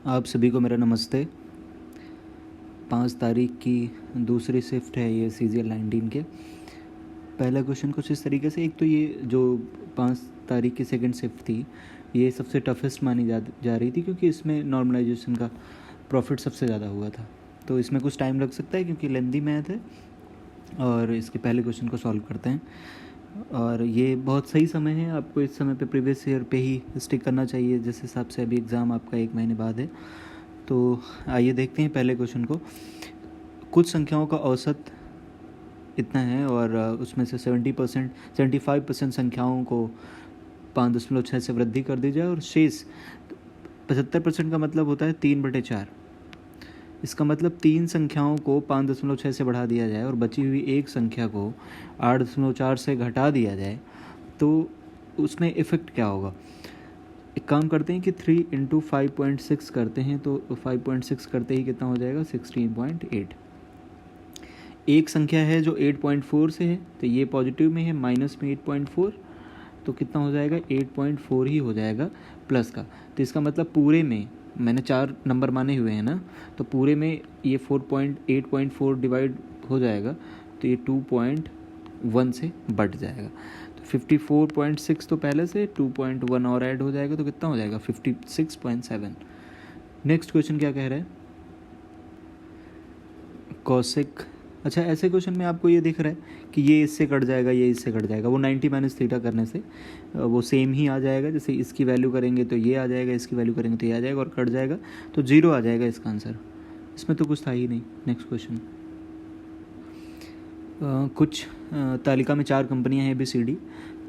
आप सभी को मेरा नमस्ते। 5 तारीख की दूसरी शिफ्ट है ये CGL 19 के। पहला क्वेश्चन कुछ इस तरीके से, एक तो ये जो 5 तारीख की सेकंड शिफ्ट थी ये सबसे टफेस्ट मानी जा रही थी, क्योंकि इसमें नॉर्मलाइजेशन का प्रॉफिट सबसे ज़्यादा हुआ था। तो इसमें कुछ टाइम लग सकता है क्योंकि लेंदी मैथ है, और इसके पहले क्वेश्चन को सॉल्व करते हैं। और ये बहुत सही समय है, आपको इस समय पे प्रीवियस ईयर पे ही स्टिक करना चाहिए, जिस हिसाब से अभी एग्ज़ाम आपका 1 महीने बाद है। तो आइए देखते हैं पहले क्वेश्चन को। कुछ संख्याओं का औसत इतना है और उसमें से 75% संख्याओं को 5.6 से वृद्धि कर दी जाए, और शेष 75% का मतलब होता है 3/4। इसका मतलब 3 संख्याओं को 5.6 से बढ़ा दिया जाए और बची हुई एक संख्या को 8.4 से घटा दिया जाए, तो उसमें इफ़ेक्ट क्या होगा। एक काम करते हैं कि 3 × 5.6 करते हैं, तो 5.6 करते ही कितना हो जाएगा 16.8। एक संख्या है जो 8.4 से है, तो ये पॉजिटिव में है, माइनस में 8.4, तो कितना हो जाएगा 8.4 ही हो जाएगा प्लस का। तो इसका मतलब पूरे में मैंने 4 नंबर माने हुए हैं ना, तो पूरे में ये 8.4 डिवाइड हो जाएगा, तो ये 2.1 से बढ़ जाएगा। तो 54.6 तो पहले से 2.1 और ऐड हो जाएगा, तो कितना हो जाएगा 56.7। नेक्स्ट क्वेश्चन क्या कह रहा है, कॉसेक। अच्छा, ऐसे क्वेश्चन में आपको ये दिख रहा है कि ये इससे कट जाएगा, ये इससे कट जाएगा, वो 90 - थीटा करने से वो सेम ही आ जाएगा। जैसे इसकी वैल्यू करेंगे तो ये आ जाएगा, इसकी वैल्यू करेंगे तो ये आ जाएगा, और कट जाएगा तो 0 आ जाएगा इसका आंसर। इसमें तो कुछ था ही नहीं। नेक्स्ट क्वेश्चन, कुछ तालिका में 4 कंपनियां हैं ABCD।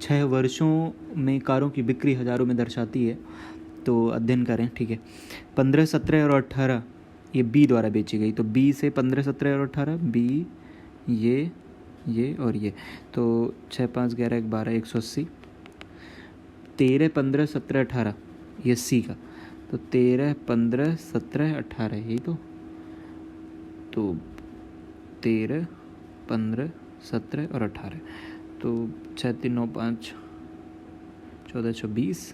6 वर्षों में कारों की बिक्री हज़ारों में दर्शाती है, तो अध्ययन करें। ठीक है, 15, 17 और 18 ये B द्वारा बेची गई, तो B से 15, 17 और 18, B ये और ये, तो 6, 5, 11, 12, 180। 13, 15, 17, 18 ये C का, तो 13, 15, 17, 18 यही तो 13, 15, 17 और 18, तो 6, 3, 9, 5, 14, 26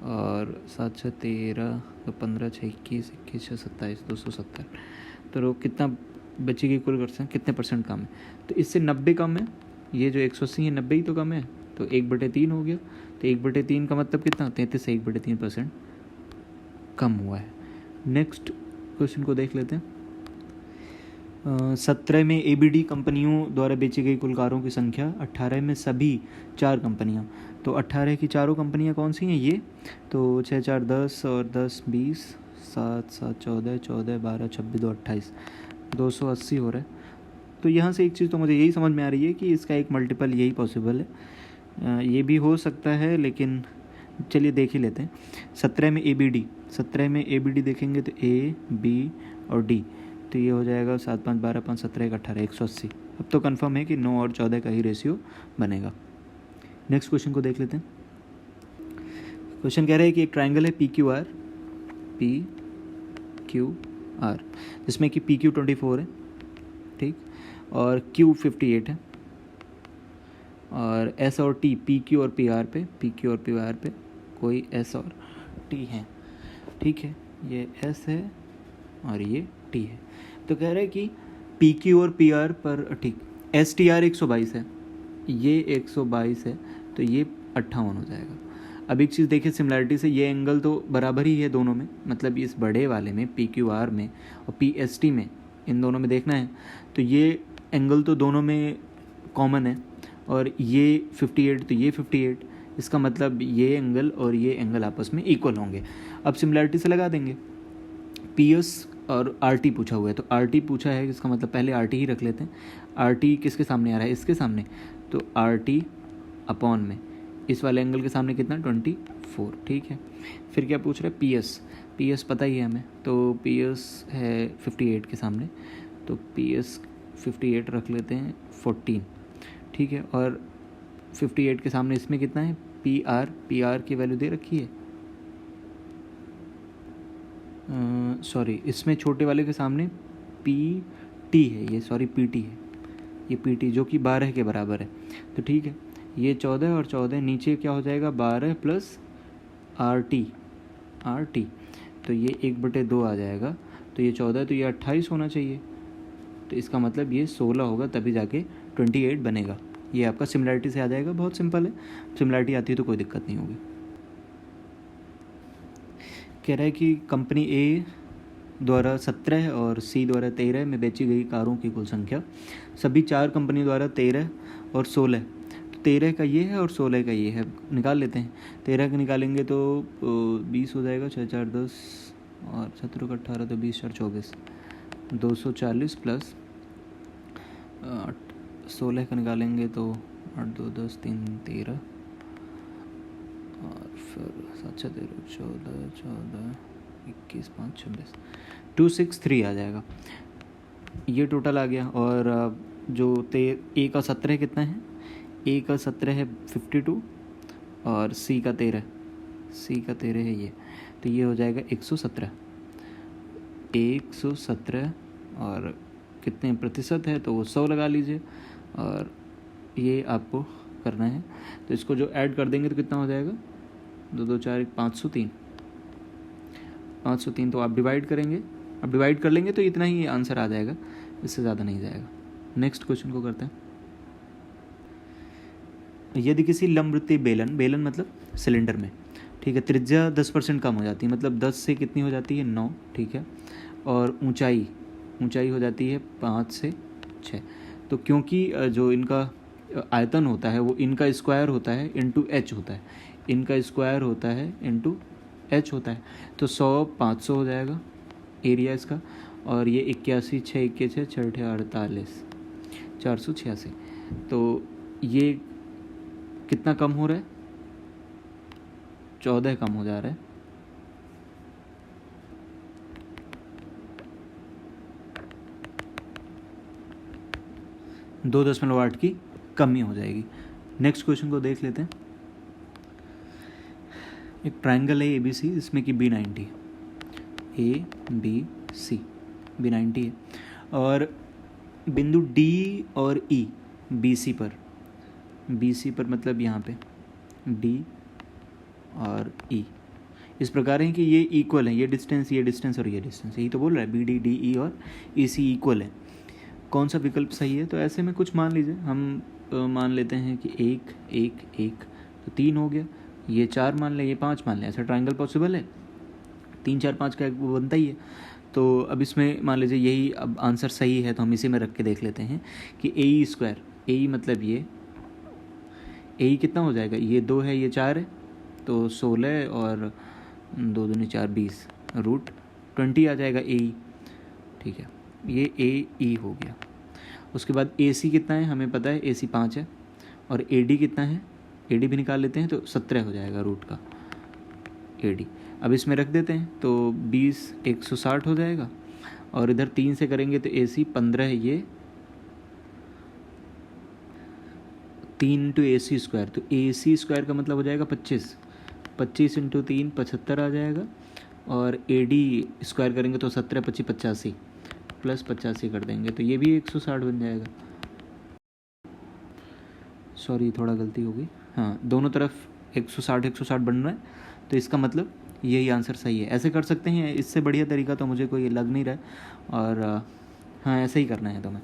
और 7, 6, 13, 15, 6, 21, 21, 6, 27, 270। तो कितना बचेगी कुल परसेंट, कितने परसेंट कम है, तो इससे 90 कम है। ये जो 180 है 90 ही तो कम है, तो 1/3 हो गया। तो 1/3 का मतलब कितना, 33 से 1/3% कम हुआ है। नेक्स्ट क्वेश्चन को देख लेते हैं। 17 में ABD कंपनियों द्वारा बेची गई कुल कारों की संख्या, 18 में सभी 4 कंपनियां, तो 18 की चारों कंपनियां कौन सी हैं, ये तो 6, 4, 10 और 10, 20, 7, 7, 14, 14, 12, 26, 2, 28, 280 हो रहा है। तो यहाँ से एक चीज़ तो मुझे यही समझ में आ रही है कि इसका एक मल्टीपल यही पॉसिबल है। ये भी हो सकता है, लेकिन चलिए देख ही लेते हैं। 17 में ABD देखेंगे तो A, B और D, तो ये हो जाएगा 7, 5, 12, 5, 17, 1, 18, 180। अब तो कंफर्म है कि 9 और 14 का ही रेशियो बनेगा। नेक्स्ट क्वेश्चन को देख लेते हैं। क्वेश्चन कह रहा है कि एक ट्राइंगल है PQR, जिसमें कि PQ 24 है, ठीक, और Q 58 है, और S और T PQ और PR पे कोई S और T है, ठीक है, ये S है और ये T है। तो कह रहा है कि PQ और PR पर, ठीक, STR 122 है, ये 122 है, तो ये 58 हो जाएगा। अब एक चीज़ देखिए सिमिलरिटी से, ये एंगल तो बराबर ही है दोनों में, मतलब इस बड़े वाले में PQR में और PST में, इन दोनों में देखना है तो ये एंगल तो दोनों में कॉमन है, और ये 58 तो ये 58, इसका मतलब ये एंगल और ये एंगल आपस में इक्वल होंगे। अब सिमिलरिटी से लगा देंगे। PS और RT पूछा हुआ है, तो RT पूछा है, इसका मतलब पहले RT ही रख लेते हैं। RT किसके सामने आ रहा है, इसके सामने, तो RT अपॉन में इस वाले एंगल के सामने कितना 24, ठीक है। फिर क्या पूछ रहा है, PS पता ही है हमें, तो PS है 58 के सामने, तो PS 58 रख लेते हैं 14, ठीक है। और 58 के सामने इसमें कितना है PR की वैल्यू दे रखी है, सॉरी इसमें छोटे वाले के सामने PT है, ये सॉरी PT है, ये PT जो कि 12 के बराबर है, तो ठीक है। ये 14 और 14 नीचे क्या हो जाएगा 12 प्लस RT, तो ये 1/2 आ जाएगा, तो ये 14 है, तो ये 28 होना चाहिए। तो इसका मतलब ये 16 होगा, तभी जाके 28 बनेगा। ये आपका सिमिलरिटी से आ जाएगा, बहुत सिंपल है। सिमिलरिटी आती है तो कोई दिक्कत नहीं होगी। कह रहा है कि कंपनी ए द्वारा 17 और सी द्वारा 13 में बेची गई कारों की कुल संख्या सभी 4 कंपनी द्वारा 13 और 16, तो 13 का ये है और 16 का ये है, निकाल लेते हैं। 13 का निकालेंगे तो 20 हो जाएगा, 6 4 10 और 17 का 18, तो 20 4 24, 240 प्लस 16 का निकालेंगे तो 8 2 10 3 13 और फिर 7 6 13 14 14 21 5 26, 263 आ जाएगा। ये टोटल आ गया। और जो ए का 17 कितना है, ए का 17 है 52 और सी का 13 है ये, तो ये हो जाएगा 117 और कितने प्रतिशत है तो वो 100 लगा लीजिए, और ये आपको करना है। तो इसको जो ऐड कर देंगे तो कितना हो जाएगा, 2 2 4 1 503, तो आप डिवाइड करेंगे, अब डिवाइड कर लेंगे तो इतना ही आंसर आ जाएगा, इससे ज़्यादा नहीं जाएगा। नेक्स्ट क्वेश्चन को करते हैं। यदि किसी लंबवृत्तीय बेलन मतलब सिलेंडर में, ठीक है, त्रिज्या 10% कम हो जाती है, मतलब 10 से कितनी हो जाती है 9, ठीक है, और ऊंचाई हो जाती है 5 से 6, तो क्योंकि जो इनका आयतन होता है वो इनका स्क्वायर होता है इंटू एच होता है, इनका स्क्वायर होता है इंटू एच होता है, तो 100 500 हो जाएगा एरिया इसका, और ये 81 6 21 6 6 48 486, तो ये कितना कम हो रहा है, 14 कम हो जा रहा है। दो 0.8 की कमी हो जाएगी। नेक्स्ट क्वेश्चन को देख लेते हैं। एक ट्रायंगल है ABC, इसमें कि B90 ABC B90 है, और बिंदु D और E BC पर मतलब यहाँ पे D और E इस प्रकार है कि ये इक्वल है, ये डिस्टेंस और ये डिस्टेंस, यही तो बोल रहा है, BD DE और EC इक्वल है। कौन सा विकल्प सही है, तो ऐसे में कुछ मान लीजिए, हम मान लेते हैं कि 1 1 1 तो 3 हो गया, ये 4 मान लें, ये 5 मान लें, ऐसा ट्रायंगल पॉसिबल है, 3 4 5 का वो बनता ही है। तो अब इसमें मान लीजिए यही अब आंसर सही है, तो हम इसी में रख के देख लेते हैं कि AE मतलब ये AE कितना हो जाएगा, ये 2 है ये 4 है, तो 16 और 2 दूनी 4 20 √20 आ जाएगा AE, ठीक है, ये AE हो गया। उसके बाद AC कितना है हमें पता है, AC 5 है, और AD कितना है, AD भी निकाल लेते हैं, तो 17 हो जाएगा रूट का AD। अब इसमें रख देते हैं तो 20 160 हो जाएगा, और इधर 3 से करेंगे तो AC 15 है, ये 3 × AC स्क्वायर, तो AC स्क्वायर का मतलब हो जाएगा 25 25 × 3 75 आ जाएगा, और AD स्क्वायर करेंगे तो 17 25 85 प्लस 85 कर देंगे तो ये भी 160 बन जाएगा। सॉरी थोड़ा गलती हो गई, हाँ दोनों तरफ 160 बन रहा है, तो इसका मतलब यही आंसर सही है। ऐसे कर सकते हैं, इससे बढ़िया तरीका तो मुझे कोई लग नहीं रहा है, और हाँ ऐसे ही करना है तो मैं,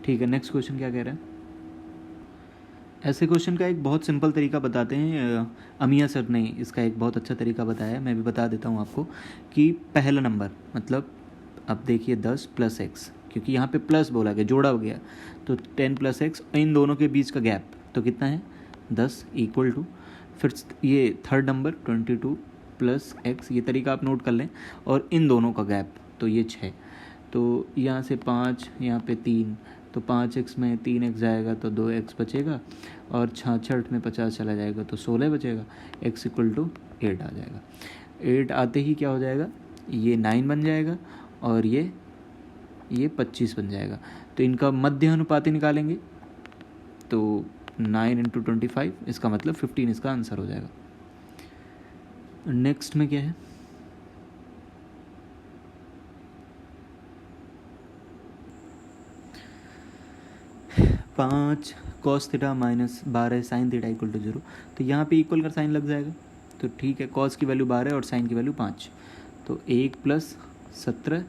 ठीक है। नेक्स्ट क्वेश्चन क्या कह रहा है, ऐसे क्वेश्चन का एक बहुत सिंपल तरीका बताते हैं, अमिया सर ने इसका एक बहुत अच्छा तरीका बताया है, मैं भी बता देता हूँ आपको कि पहला नंबर मतलब अब देखिए 10 + x, क्योंकि यहाँ पे प्लस बोला गया, जोड़ा हो गया, तो 10 + x, इन दोनों के बीच का गैप तो कितना है 10 = फिर ये थर्ड नंबर 22 + x, ये तरीका आप नोट कर लें, और इन दोनों का गैप तो ये 6, तो यहाँ से 5 यहाँ पे 3, तो 5x में 3x जाएगा तो 2x बचेगा, और 66 में 50 चला जाएगा तो 16 बचेगा, x = 8 आ जाएगा। 8 आते ही क्या हो जाएगा, ये 9 बन जाएगा, और ये 25 बन जाएगा। तो इनका मध्य अनुपात निकालेंगे तो 9 × 25, इसका मतलब 15 इसका आंसर हो जाएगा। नेक्स्ट में क्या है, 5 cos θ - 12 sin θ = 0, तो यहाँ पे इक्वल का साइन लग जाएगा, तो ठीक है, cos की वैल्यू 12 और sin की वैल्यू 5, तो 1 प्लस 17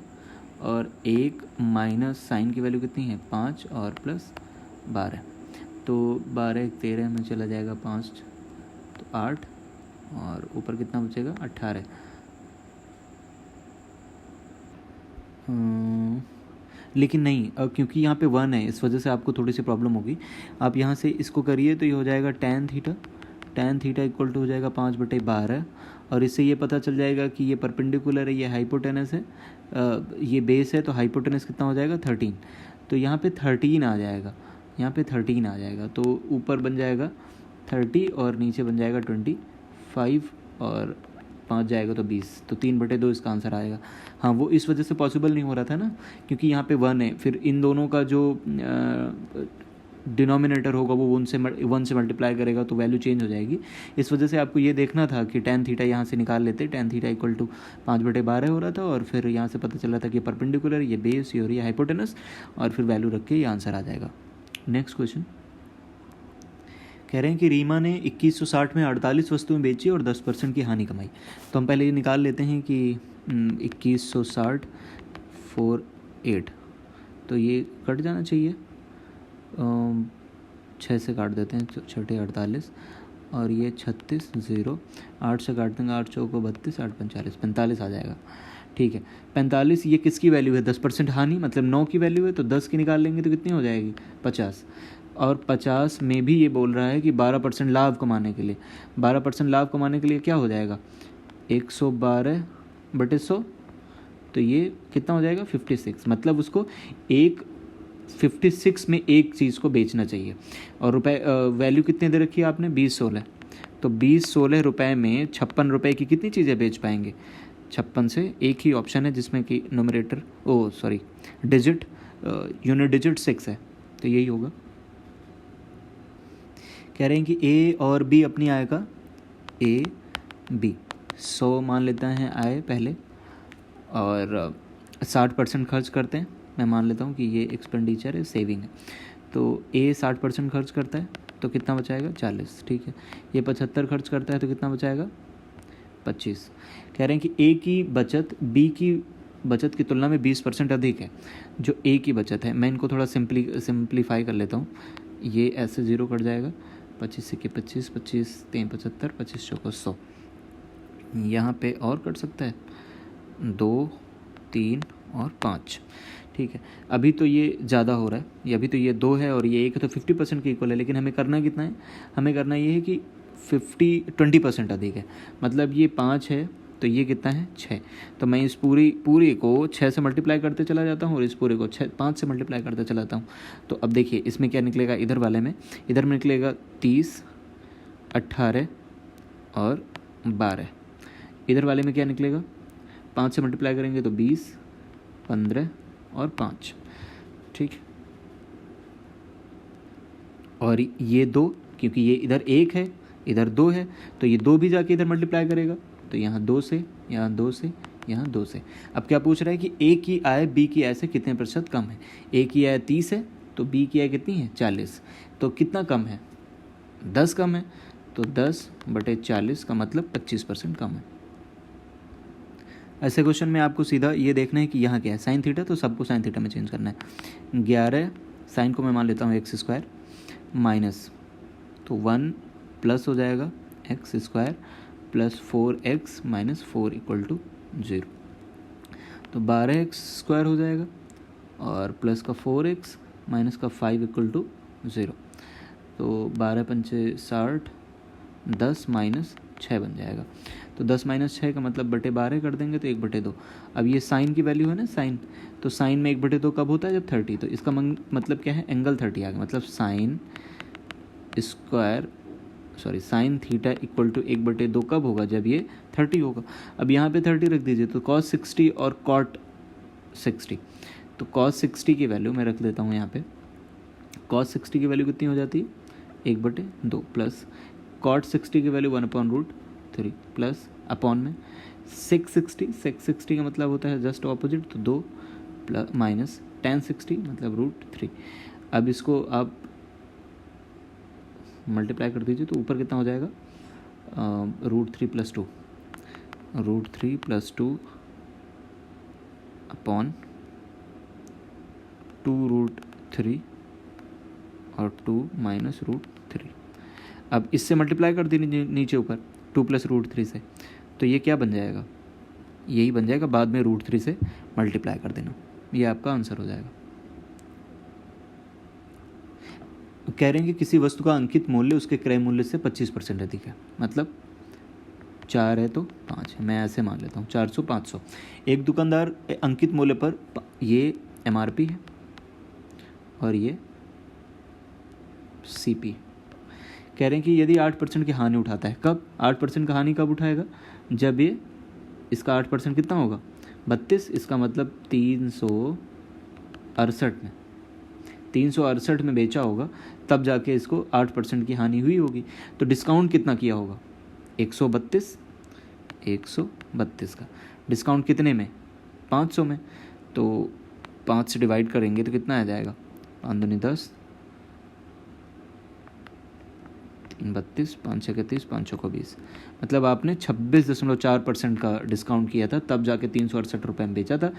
और 1 माइनस साइन की वैल्यू कितनी है 5 और प्लस 12, तो 12 13 में चला जाएगा 5 तो 8 और ऊपर कितना बचेगा 18। लेकिन नहीं, अब क्योंकि यहाँ पे 1 है इस वजह से आपको थोड़ी सी प्रॉब्लम होगी। आप यहाँ से इसको करिए तो ये हो जाएगा tan थीटा इक्वल टू हो जाएगा 5/12 और इससे ये पता चल जाएगा कि ये परपेंडिकुलर है, ये हाइपोटेनस है, ये बेस है, तो हाइपोटेनस कितना हो जाएगा 13। तो यहाँ पे 13 आ जाएगा, यहाँ पे 13 आ जाएगा, तो ऊपर बन जाएगा 30 और नीचे बन जाएगा 25 और 5 जाएगा तो 20, तो 3/2 इसका आंसर आएगा। हाँ, वो इस वजह से पॉसिबल नहीं हो रहा था ना, क्योंकि यहाँ पे 1 है, फिर इन दोनों का जो डिनोमिनेटर होगा वो 1 से मल्टीप्लाई करेगा तो वैल्यू चेंज हो जाएगी। इस वजह से आपको ये देखना था कि tan थीटा यहाँ से निकाल लेते, tan थीटा इक्वल टू 5/12 हो रहा था और फिर यहाँ से पता चला था कि परपेंडिकुलर, ये बेस, ये और ये हाइपोटेनस, और फिर वैल्यू रख के ये आंसर आ जाएगा। नेक्स्ट क्वेश्चन कह रहे हैं कि रीमा ने 2160 में 48 वस्तुएं बेची और 10% की हानि कमाई। तो हम पहले ये निकाल लेते हैं कि 2160 4 8, तो ये कट जाना चाहिए, 6 से काट देते हैं, 6 48 और ये 36 0, 8 से काट देंगे, 8 चौको 32, 8 45, 45 आ जाएगा। ठीक है, 45 ये किसकी वैल्यू है 10% हानि, मतलब 9 की वैल्यू है, तो 10 की निकाल लेंगे तो कितनी हो जाएगी 50, और 50 में भी ये बोल रहा है कि 12% लाभ कमाने के लिए, 12% लाभ कमाने के लिए क्या हो जाएगा 112/100, तो ये कितना हो जाएगा 56, मतलब उसको 56 में एक चीज़ को बेचना चाहिए। और रुपए वैल्यू कितने दे रखी है आपने 20-16, तो 20-16 रुपये में 56 रुपये की कितनी चीज़ें बेच पाएंगे 56 से, एक ही ऑप्शन है जिसमें कि नोमरेटर डिजिट यूनिट डिजिट 6 है, तो यही होगा। कह रहे हैं कि ए और बी अपनी आय का B 100 मान लेता है आय पहले, और 60% खर्च करते हैं, मैं मान लेता हूँ कि ये एक्सपेंडिचर है, सेविंग है, तो ए 60% खर्च करता है तो कितना बचाएगा 40, ठीक है। ये 75 खर्च करता है तो कितना बचाएगा 25। कह रहे हैं कि ए की बचत बी की बचत की तुलना में 20% अधिक है। जो ए की बचत है, मैं इनको थोड़ा सिंप्लीफाई कर लेता हूँ, ये ऐसे 0 कट जाएगा, 25 से 25, 25 3 75, 25 चौको 100, यहाँ पे और कट सकता है 2 3 और 5, ठीक है। अभी तो ये ज़्यादा हो रहा है, ये अभी तो ये 2 है और ये 1 है, तो 50% के इक्वल है, लेकिन हमें करना कितना है, हमें करना ये है कि 20% अधिक है, मतलब ये 5 है तो ये कितना है 6, तो मैं इस पूरी को 6 से मल्टीप्लाई करते चला जाता हूँ और इस पूरे को 5 से मल्टीप्लाई करते चला जाता हूँ। तो अब देखिए इसमें क्या निकलेगा, इधर वाले में, इधर में निकलेगा 30 18 और 12, इधर वाले में क्या निकलेगा 5 से मल्टीप्लाई करेंगे तो 20 15 और 5, ठीक। और ये 2, क्योंकि ये इधर 1 है इधर 2 है, तो ये 2 भी जाके इधर मल्टीप्लाई करेगा, तो यहाँ 2 से, यहाँ 2 से, यहाँ 2 से। अब क्या पूछ रहा है कि ए की आय बी की आय से कितने प्रतिशत कम है। ए की आय 30 है तो बी की आय कितनी है 40, तो कितना कम है 10 कम है, तो 10/40 का मतलब 25% कम है। ऐसे क्वेश्चन में आपको सीधा ये देखना है कि यहाँ क्या है साइन थीटा, तो सबको साइन थीटा में चेंज करना है। 11 साइन को मैं मान लेता हूँ x² माइनस, तो 1 प्लस हो जाएगा x² plus 4x minus 4 equal to 0, तो 12x² हो जाएगा और प्लस का 4x माइनस का 5 इक्वल टू 0, तो 12 पंचे 60, 10 माइनस 6 बन जाएगा, तो 10 माइनस 6 का मतलब बटे 12 कर देंगे तो 1/2। अब ये साइन की वैल्यू है ना साइन, तो साइन में 1/2 कब होता है जब 30, तो इसका मतलब क्या है एंगल 30 आ गया, मतलब साइन थीटा इक्वल टू 1/2 कब होगा जब ये 30 होगा। अब यहाँ पे 30 रख दीजिए, तो cos 60 और cot 60, तो cos 60 की वैल्यू मैं रख देता हूँ यहाँ पे, cos 60 की वैल्यू कितनी हो जाती है 1/2 प्लस cot 60 की वैल्यू 1/√3 प्लस अपॉन में 660 का मतलब होता है जस्ट ऑपोजिट, तो 2 प्लस माइनस tan 60 मतलब √3। अब इसको आप मल्टीप्लाई कर दीजिए तो ऊपर कितना हो जाएगा √3 + 2, √3 + 2 अपॉन 2√3 और 2 माइनस √3। अब इससे मल्टीप्लाई कर दी नीचे ऊपर 2 प्लस √3 से, तो ये क्या बन जाएगा, यही बन जाएगा, बाद में √3 से मल्टीप्लाई कर देना, ये आपका आंसर हो जाएगा। कह रहे हैं कि किसी वस्तु का अंकित मूल्य उसके क्रय मूल्य से 25% अधिक है, मतलब 4 है तो 5 है, मैं ऐसे मान लेता हूँ 400 500। एक दुकानदार अंकित मूल्य पर, ये MRP है और ये CP। कह रहे हैं कि यदि 8% की हानि उठाता है, कब 8% का हानि कब उठाएगा, जब ये इसका 8% कितना होगा 32, इसका मतलब 368 में बेचा होगा, तब जाके इसको 8% की हानि हुई होगी। तो डिस्काउंट कितना किया होगा 132 का डिस्काउंट कितने में 500 में, तो 5 से डिवाइड करेंगे तो कितना आ जाएगा 5 दूनी 10, 32, 5 6 30, 5 6 20, मतलब आपने 26.4% का डिस्काउंट किया था, तब जाके 368 रुपये में बेचा था,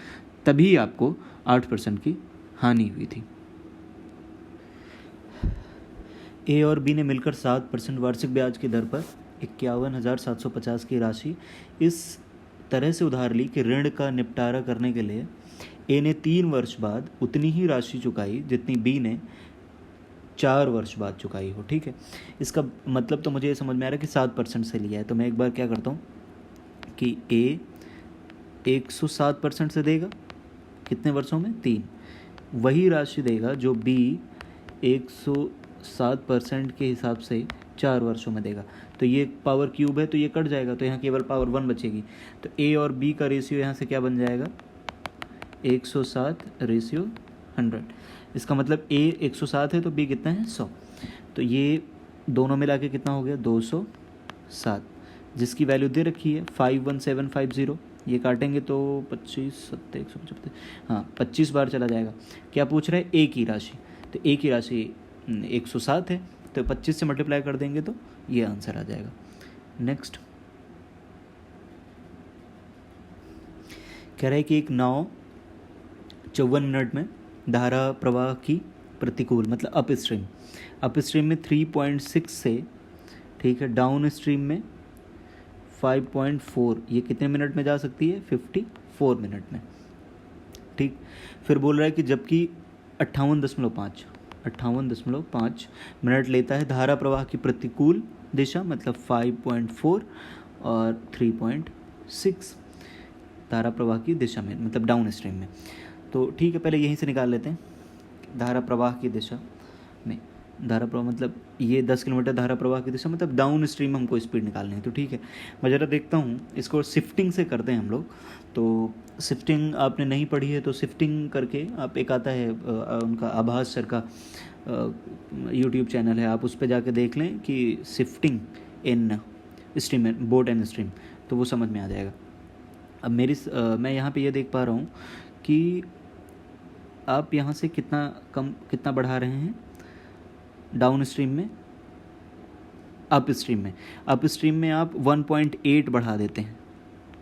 तभी आपको 8% की हानि हुई थी। A और B ने मिलकर 7% वार्षिक ब्याज की दर पर 51,750 की राशि इस तरह से उधार ली कि ऋण का निपटारा करने के लिए A ने 3 वर्ष बाद उतनी ही राशि चुकाई जितनी B ने 4 वर्ष बाद चुकाई हो। ठीक है, इसका मतलब तो मुझे ये समझ में आ रहा है कि 7% से लिया है, तो मैं एक बार क्या करता हूँ कि A 107% से देगा, कितने वर्षों में 3, वही राशि देगा जो B 107% के हिसाब से 4 वर्षों में देगा। तो ये पावर क्यूब है तो ये कट जाएगा, तो यहाँ केवल पावर 1 बचेगी। तो A और B का रेशियो यहाँ से क्या बन जाएगा 107:100। इसका मतलब A 107 है तो B कितना है 100, तो ये दोनों मिला के कितना हो गया 207, जिसकी वैल्यू दे रखी है 51750। ये काटेंगे तो 25 7 175, हाँ 25 बार चला जाएगा। क्या पूछ रहा है A की राशि, तो A की राशि 107 है, तो 25 से मल्टीप्लाई कर देंगे तो ये आंसर आ जाएगा। नेक्स्ट कह रहा है कि एक नाव 54 मिनट में धारा प्रवाह की प्रतिकूल, मतलब अप स्ट्रीम में 3.6 से, ठीक है, डाउन स्ट्रीम में 5.4, ये कितने मिनट में जा सकती है 54 मिनट में। ठीक, फिर बोल रहा है कि जबकि 58.5 मिनट लेता है धारा प्रवाह की प्रतिकूल दिशा, मतलब 5.4 और 3.6 धारा प्रवाह की दिशा में, मतलब डाउन स्ट्रीम में। तो ठीक है, पहले यहीं से निकाल लेते हैं। धारा प्रवाह की दिशा में, धारा प्रवाह मतलब ये 10 किलोमीटर धारा प्रवाह की दिशा, मतलब डाउन स्ट्रीम में हमको स्पीड निकालनी है। तो ठीक है, मैं ज़रा देखता हूँ, इसको शिफ्टिंग से करते हैं हम लोग। तो शिफ्टिंग आपने नहीं पढ़ी है तो शिफ्टिंग करके आप, एक आता है उनका आभास सर का यूट्यूब चैनल है, आप उस पर जाके देख लें कि shifting in stream, boat and stream, तो वो समझ में आ जाएगा। अब मैं यहाँ पे ये देख पा रहा हूँ कि आप यहाँ से कितना बढ़ा रहे हैं डाउन स्ट्रीम में, अप स्ट्रीम में आप 1.8 बढ़ा देते हैं,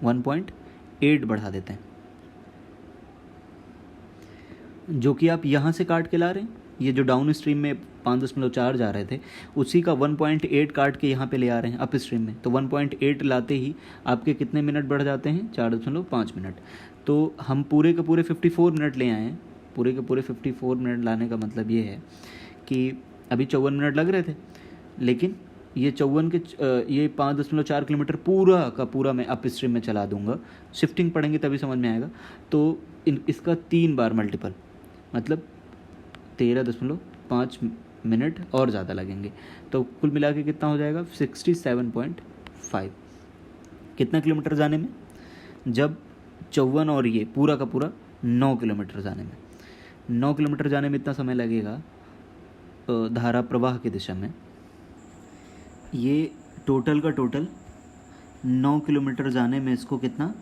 1.8 बढ़ा देते हैं, जो कि आप यहाँ से काट के ला रहे हैं। ये जो डाउन स्ट्रीम में 5.4 जा रहे थे, उसी का 1.8 काट के यहाँ पे ले आ रहे हैं अप स्ट्रीम में। तो 1.8 लाते ही आपके कितने मिनट बढ़ जाते हैं 4.5 मिनट। तो हम पूरे के पूरे 54 मिनट ले आए हैं। पूरे के पूरे 54 मिनट लाने का मतलब ये है कि अभी 54 मिनट लग रहे थे, लेकिन ये 5.4 किलोमीटर पूरा का पूरा मैं अप स्ट्रीम में चला दूंगा। शिफ्टिंग पढ़ेंगे तभी समझ में आएगा। तो इसका 3 बार मल्टीपल, मतलब 13.5 मिनट और ज़्यादा लगेंगे। तो कुल मिला के कितना हो जाएगा 67.5। कितना किलोमीटर जाने में, जब 54 और ये पूरा का पूरा 9 किलोमीटर जाने में, 9 किलोमीटर जाने में इतना समय लगेगा धारा प्रवाह की दिशा में। ये टोटल का टोटल 9 किलोमीटर जाने में इसको कितना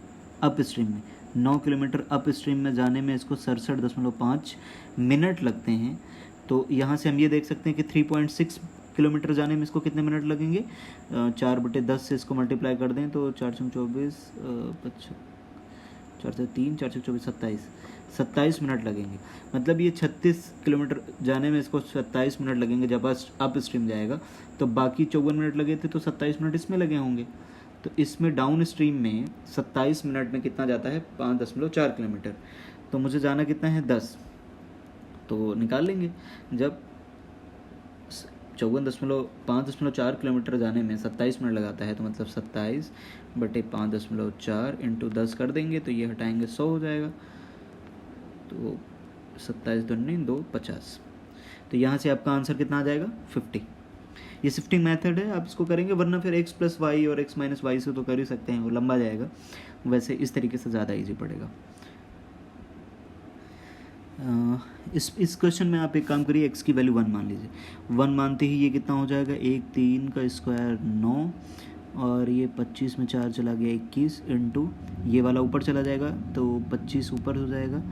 अप स्ट्रीम में, 9 किलोमीटर अप स्ट्रीम में जाने में इसको 67.5 मिनट लगते हैं। तो यहाँ से हम ये देख सकते हैं कि 3.6 किलोमीटर जाने में इसको कितने मिनट लगेंगे, 4/10 से इसको मल्टीप्लाई कर दें तो 424 4 से 3, 4 से 24, 27 मिनट लगेंगे। मतलब ये 36 किलोमीटर जाने में इसको 27 मिनट लगेंगे जब अप स्ट्रीम जाएगा, तो बाकी 54 मिनट लगे थे, तो 27 मिनट इसमें लगे होंगे। तो इसमें डाउन स्ट्रीम में 27 मिनट में कितना जाता है, 5.4 किलोमीटर। तो मुझे जाना कितना है, 10। तो निकाल लेंगे, जब 5.4 किलोमीटर जाने में 27 मिनट लगाता है, तो मतलब 27/5.4 इंटू 10 कर देंगे, तो ये हटाएंगे 100 हो जाएगा। तो 27 2 50। तो यहाँ से आपका आंसर कितना आ जाएगा, 50। ये शिफ्टिंग मेथड है, आप इसको करेंगे, वरना फिर x + y और x - y से तो कर ही सकते हैं, वो लंबा जाएगा। वैसे इस तरीके से ज़्यादा ईजी पड़ेगा। इस क्वेश्चन में आप एक काम करिए, x की वैल्यू 1 मान लीजिए। 1 मानते ही ये कितना हो जाएगा, 1 3 का स्क्वायर 9, और ये 25 में 4 चला गया 21, इंटू ये वाला ऊपर चला जाएगा तो 25 ऊपर हो जाएगा,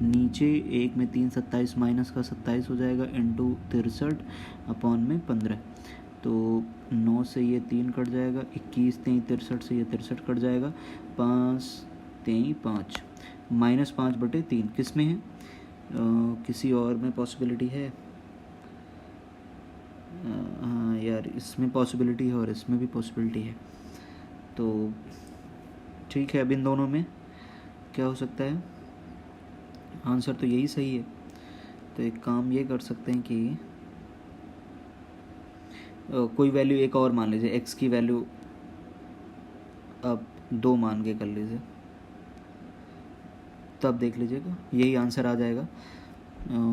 नीचे 1 में 3 27 माइनस का 27 हो जाएगा, इंटू 63/15। तो 9 से ये 3 कट जाएगा, 21 3 63 से ये 63 कट जाएगा, 5 3 5 -5/3 किस में है, किसी और में पॉसिबिलिटी है, हाँ यार इसमें पॉसिबिलिटी है और इसमें भी पॉसिबिलिटी है। तो ठीक है, अब इन दोनों में क्या हो सकता है, आंसर तो यही सही है। तो एक काम ये कर सकते हैं कि कोई वैल्यू एक और मान लीजिए, x की वैल्यू आप 2 मान के कर लीजिए, तब देख लीजिएगा यही आंसर आ जाएगा।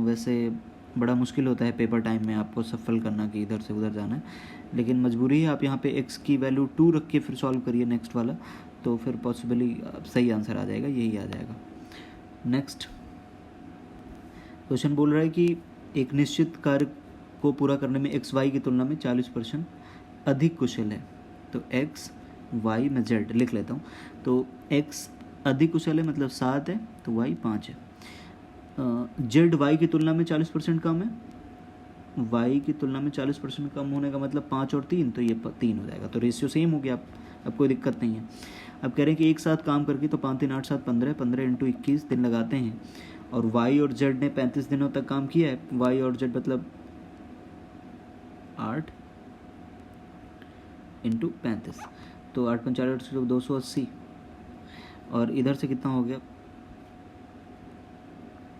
वैसे बड़ा मुश्किल होता है पेपर टाइम में आपको सफल करना कि इधर से उधर जाना है, लेकिन मजबूरी है, आप यहाँ पे x की वैल्यू 2 रख के फिर सॉल्व करिए नेक्स्ट वाला, तो फिर पॉसिबली सही आंसर आ जाएगा, यही आ जाएगा। नेक्स्ट क्वेश्चन बोल रहा है कि एक निश्चित कार्य को पूरा करने में x y की तुलना में 40% अधिक कुशल है। तो x y में z लिख लेता हूँ। तो x अधिक कुशल है मतलब 7 है, तो y 5 है। z y की तुलना में 40% कम है, y की तुलना में 40% कम होने का मतलब 5 और 3, तो ये 3 हो जाएगा। तो रेशियो सेम हो गया, अब कोई दिक्कत नहीं है। अब कह रहे हैं कि एक साथ काम करके, तो 5 3 8 7 15, 15 इंटू 21 दिन लगाते हैं, और y और z ने 35 दिनों तक काम किया है। y और z मतलब 8 इंटू 35, तो 8 × 4 = 280, और इधर से कितना हो गया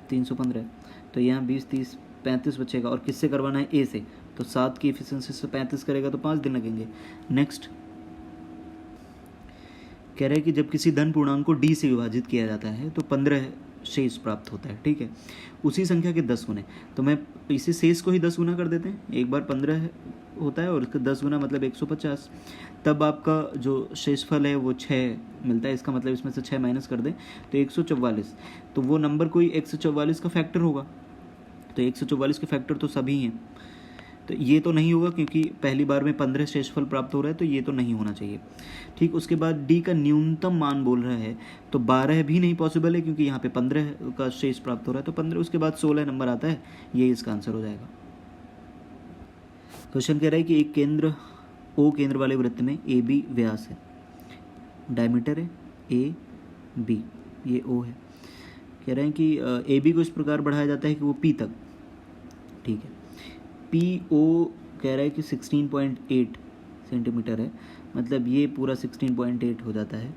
315, तो यहाँ 20 30 35 बचेगा, और किससे करवाना है, ए से, तो 7 की एफिशिएंसी से 35 करेगा तो 5 दिन लगेंगे। नेक्स्ट कह रहे हैं कि जब किसी धन पूर्णांक को d से विभाजित किया जाता है तो 15 शेष प्राप्त होता है, ठीक है, उसी संख्या के 10 गुने। तो मैं इसे शेष को ही 10 गुना कर देते हैं, एक बार 15 होता है और इसका 10 गुना मतलब 150, तब आपका जो शेषफल है वो 6 मिलता है। इसका मतलब इसमें से 6 माइनस कर दें तो 144, तो वो नंबर कोई 144 का फैक्टर होगा, तो 144 के फैक्टर तो सभी हैं, तो ये तो नहीं होगा क्योंकि पहली बार में 15 शेषफल प्राप्त हो रहा है, तो ये तो नहीं होना चाहिए। ठीक, उसके बाद d का न्यूनतम मान बोल रहा है, तो 12 भी नहीं पॉसिबल है क्योंकि यहाँ पे 15 का शेष प्राप्त हो रहा है, तो 15, उसके बाद 16 नंबर आता है, ये इसका आंसर हो जाएगा। क्वेश्चन कह रहा है कि एक केंद्र O केंद्र वाले वृत्त में AB व्यास है, डायमीटर है AB, ये O है। कह रहे हैं कि AB को इस प्रकार बढ़ाया जाता है कि वो P तक, ठीक है, PO कह रहा है कि 16.8 सेंटीमीटर है, मतलब ये पूरा 16.8 हो जाता है।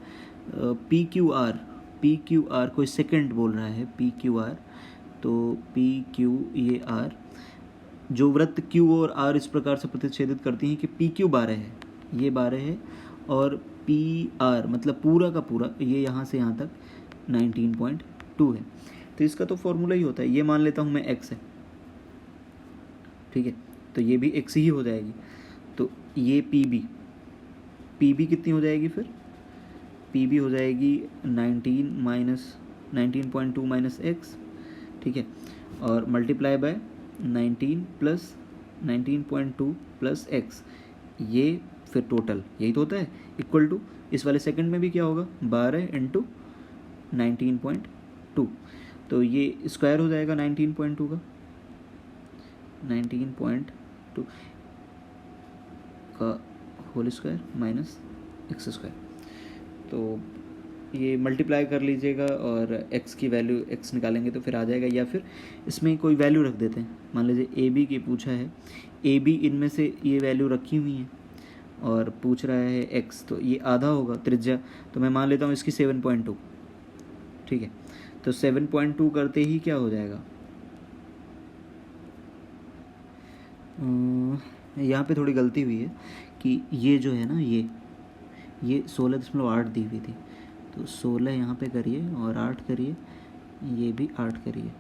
PQR कोई सेकंड बोल रहा है, PQR, तो PQ ये R, जो वृत्त Q और R इस प्रकार से प्रतिच्छेदित करती हैं कि PQ 12 है, ये 12 है, और PR मतलब पूरा का पूरा ये यहाँ से यहाँ तक 19.2 है। तो इसका तो फॉर्मूला ही होता है, ये मान लेता हूँ मैं x है, ठीक है, तो ये भी x ही हो जाएगी। तो ये PB कितनी हो जाएगी फिर, PB हो जाएगी 19.2 माइनस x, ठीक है, और multiply by 19 plus 19.2 plus x, ये फिर टोटल यही तो होता है, इक्वल टू इस वाले सेकंड में भी क्या होगा 12 इंटू 19.2, तो ये स्क्वायर हो जाएगा 19.2 का, 19.2 का whole square minus x square. तो ये मल्टीप्लाई कर लीजिएगा और x की वैल्यू x निकालेंगे तो फिर आ जाएगा, या फिर इसमें कोई वैल्यू रख देते हैं। मान लीजिए ए बी की पूछा है, ए बी इनमें से ये वैल्यू रखी हुई है और पूछ रहा है x, तो ये आधा होगा त्रिज्या, तो मैं मान लेता हूँ इसकी 7.2। ठीक है, तो 7.2 करते ही क्या हो जाएगा, यहाँ पे थोड़ी गलती हुई है कि ये जो है ना, ये 16.8 दी हुई थी, तो 16 यहाँ पे करिए और 8 करिए, ये भी 8 करिए,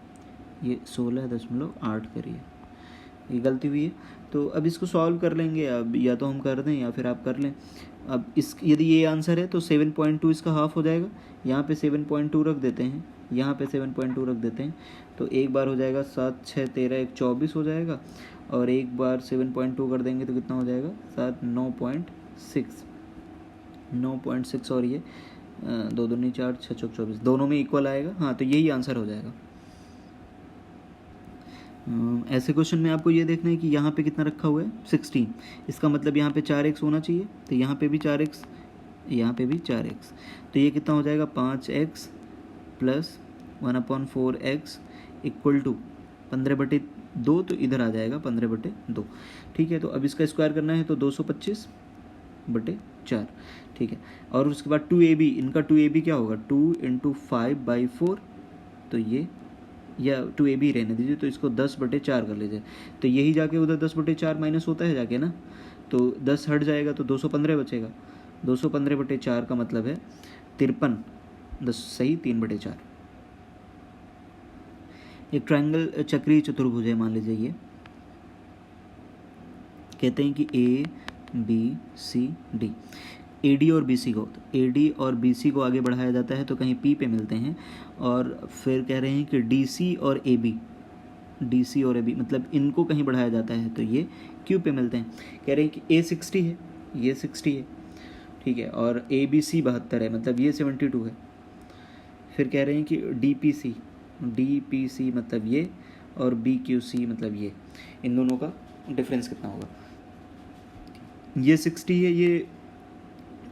ये 16.8 करिए, ये गलती हुई है। तो अब इसको सॉल्व कर लेंगे, अब या तो हम कर दें या फिर आप कर लें। अब इस यदि ये आंसर है तो 7.2 इसका हाफ हो जाएगा, यहाँ पे 7.2 रख देते हैं, यहाँ पे 7.2 रख देते हैं, तो एक बार हो जाएगा 7 6 13 1 24 हो जाएगा, और एक बार 7.2 कर देंगे तो कितना हो जाएगा 7 9.6, और ये 2 दूनी 4 6 चौक 24, दोनों में इक्वल आएगा। हाँ, तो यही आंसर हो जाएगा। ऐसे क्वेश्चन में आपको ये देखना है कि यहाँ पे कितना रखा हुआ है 16, इसका मतलब यहाँ पे 4x होना चाहिए, तो यहाँ पे भी 4x, यहाँ पे भी 4x, तो ये कितना हो जाएगा 5x plus 1/4x equal to 15/2, तो इधर आ जाएगा 15/2। ठीक है, तो अब इसका स्क्वायर करना है तो 225/4। ठीक है, और उसके बाद 2ab, इनका 2ab क्या होगा 2 × 5/4, तो ये, या 2ab रहने दीजिए, तो इसको 10/4 कर लीजिए, तो यही जाके उधर 10/4 माइनस होता है जाके ना, तो 10 हट जाएगा तो 215 बचेगा, 215/4 का मतलब है 53, 10 सही 3/4। एक ट्रायंगल चक्रीय चतुर्भुज है, मान लीजिए ये, कहते हैं कि A B C D, A D और बी सी को, तो ए डी और बी सी को आगे बढ़ाया जाता है तो कहीं पी पे मिलते हैं, और फिर कह रहे हैं कि डी सी और ए बी, डी सी और ए बी मतलब इनको कहीं बढ़ाया जाता है तो ये क्यू पे मिलते हैं। कह रहे हैं कि ए 60 है, ये 60 है, ठीक है, और ए बी सी 72 है, मतलब ये 72 है। फिर कह रहे हैं कि डी पी सी मतलब ये, और बी क्यू सी मतलब ये, इन दोनों का डिफरेंस कितना होगा। ये 60 है, ये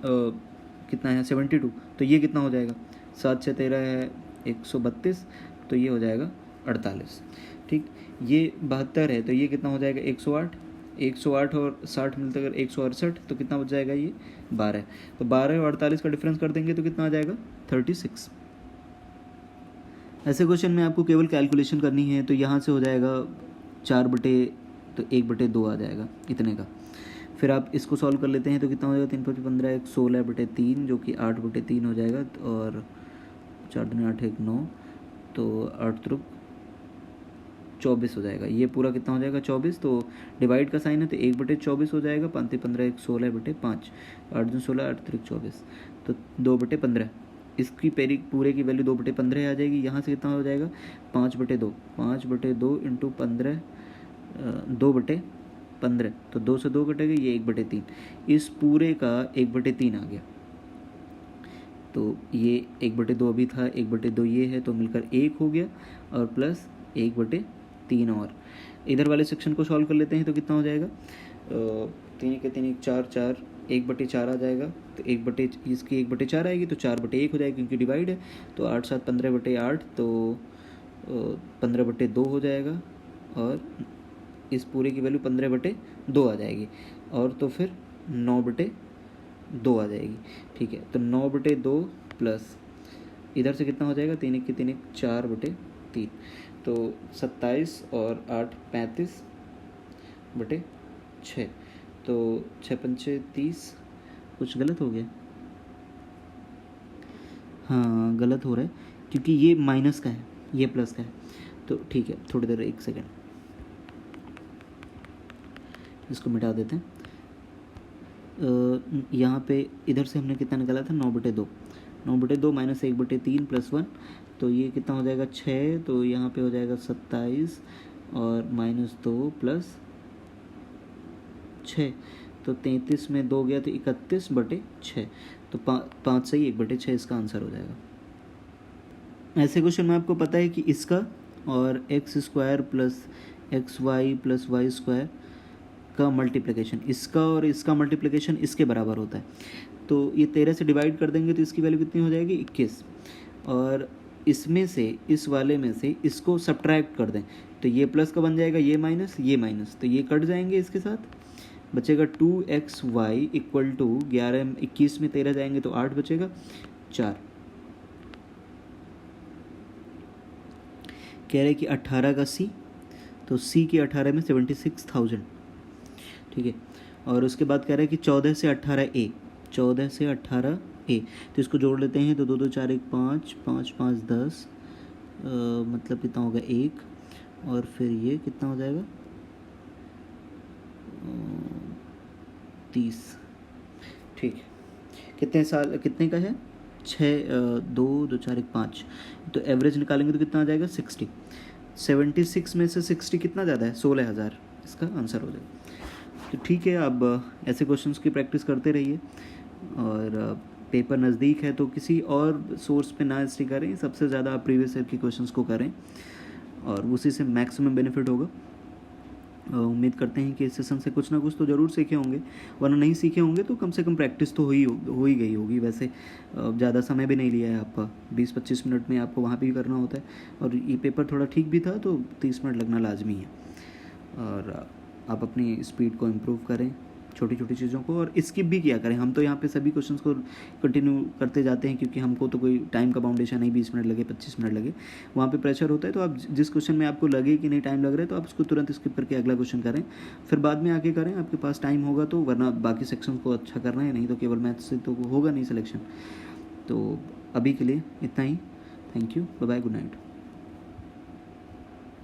कितना है 72, तो ये कितना हो जाएगा 7 6 13 है 132, तो ये हो जाएगा 48। ठीक, ये 72 है, तो ये कितना हो जाएगा 108, 108 और 60 मिलते अगर 168, तो कितना बच जाएगा ये 12, तो 12 और 48 का डिफरेंस कर देंगे तो कितना आ जाएगा 36। ऐसे क्वेश्चन में आपको केवल कैलकुलेशन करनी है, तो यहाँ से हो जाएगा 1/2 आ जाएगा इतने का। फिर आप इसको सॉल्व कर लेते हैं तो कितना हो जाएगा 3 × 5 = 15, 16/3 जो कि 8/3 हो जाएगा, और 4 दूनी 8 1 9, तो 8 त्रिक 24 हो जाएगा। ये पूरा कितना हो जाएगा 24, तो डिवाइड का साइन है तो 1/24 हो जाएगा, 5 × 15 = 16/5, 8 दूनी 16 8 त्रिक 24, तो 2/15, इसकी पूरे की वैल्यू 2/15 आ जाएगी। यहाँ से कितना हो जाएगा 5/2 × 15, 2/15, तो 2 से 2 कटेगा, ये 1/3, इस पूरे का 1/3 आ गया, तो ये 1/2 अभी था, 1/2 ये है, तो मिलकर 1 हो गया, और प्लस 1/3 और इधर वाले सेक्शन को सॉल्व कर लेते हैं तो कितना हो जाएगा 3 के 3 4 4, 1/4 आ जाएगा, तो इसकी 1/4 आएगी, तो 4/1 हो जाएगी क्योंकि डिवाइड है, तो 8 7 15/8, तो 15/2 हो जाएगा, और इस पूरे की वैल्यू 15/2 आ जाएगी, और तो फिर 9/2 आ जाएगी। ठीक है, तो 9/2 प्लस इधर से कितना हो जाएगा 3 1 के 3 1 4/3, तो 27 और 8 35/6, तो 6 5 30, कुछ गलत हो गया, हाँ गलत हो रहा है क्योंकि ये माइनस का है, ये प्लस का है, तो ठीक है थोड़ी देर 1 सेकेंड, इसको मिटा देते हैं। यहाँ पे इधर से हमने कितना निकाला था 9/2, 9/2 माइनस 1/3 प्लस 1, तो ये कितना हो जाएगा 6, तो यहाँ पे हो जाएगा 27 और -2 प्लस 6, तो 33 में 2 गया तो 31/6, तो 5 से ही 1/6 इसका आंसर हो जाएगा। ऐसे क्वेश्चन में आपको पता है कि इसका और x² + xy + y² का मल्टीप्लिकेशन, इसका और इसका मल्टीप्लिकेशन इसके बराबर होता है। तो ये 13 से डिवाइड कर देंगे तो इसकी वैल्यू कितनी हो जाएगी 21, और इसमें से इस वाले में से इसको सब्ट्रैक्ट कर दें तो ये प्लस का बन जाएगा, ये माइनस, तो ये कट जाएंगे, इसके साथ बचेगा 2xy इक्वल टू 11 21 में 13 जाएंगे तो 8 बचेगा 4। कह रहे कि 18 का C, तो C के 18 में 76,000, ठीक है। और उसके बाद कह रहा है कि 14 से 18A, 14 से 18A, तो इसको जोड़ लेते हैं तो 2 2 4 1 5 5 5 10, मतलब कितना होगा 1, और फिर ये कितना हो जाएगा 30, ठीक है। कितने साल कितने का है 2 2 4 1 5, तो एवरेज निकालेंगे तो कितना आ जाएगा 60। 76 में से 60 कितना ज़्यादा है 16,000, इसका आंसर हो जाएगा। तो ठीक है, अब ऐसे क्वेश्चंस की प्रैक्टिस करते रहिए, और पेपर नज़दीक है तो किसी और सोर्स पे ना स्टे करें, सबसे ज़्यादा आप प्रीवियस ईयर की क्वेश्चंस को करें और उसी से मैक्सिमम बेनिफिट होगा। उम्मीद करते हैं कि इस सेशन से कुछ ना कुछ तो ज़रूर सीखे होंगे, वरना नहीं सीखे होंगे तो कम से कम प्रैक्टिस तो हो ही गई होगी। वैसे ज़्यादा समय भी नहीं लिया है आपका, 20-25 मिनट में आपको वहाँ भी करना होता है, और ये पेपर थोड़ा ठीक भी था तो 30 मिनट लगना लाजमी है। और आप अपनी स्पीड को इम्प्रूव करें, छोटी छोटी चीज़ों को, और स्किप भी किया करें। हम तो यहाँ पे सभी क्वेश्चंस को कंटिन्यू करते जाते हैं क्योंकि हमको तो कोई टाइम का बाउंडेशन नहीं, 20 मिनट लगे 25 मिनट लगे, वहाँ पे प्रेशर होता है। तो आप जिस क्वेश्चन में आपको लगे कि नहीं टाइम लग रहा है तो आप उसको तुरंत स्किप करके अगला क्वेश्चन करें, फिर बाद में आके करें, आपके पास टाइम होगा तो, वरना बाकी सेक्शन को अच्छा करना है, नहीं तो केवल मैथ्स से तो होगा नहीं सिलेक्शन। तो अभी के लिए इतना ही, thank you, bye bye, good night.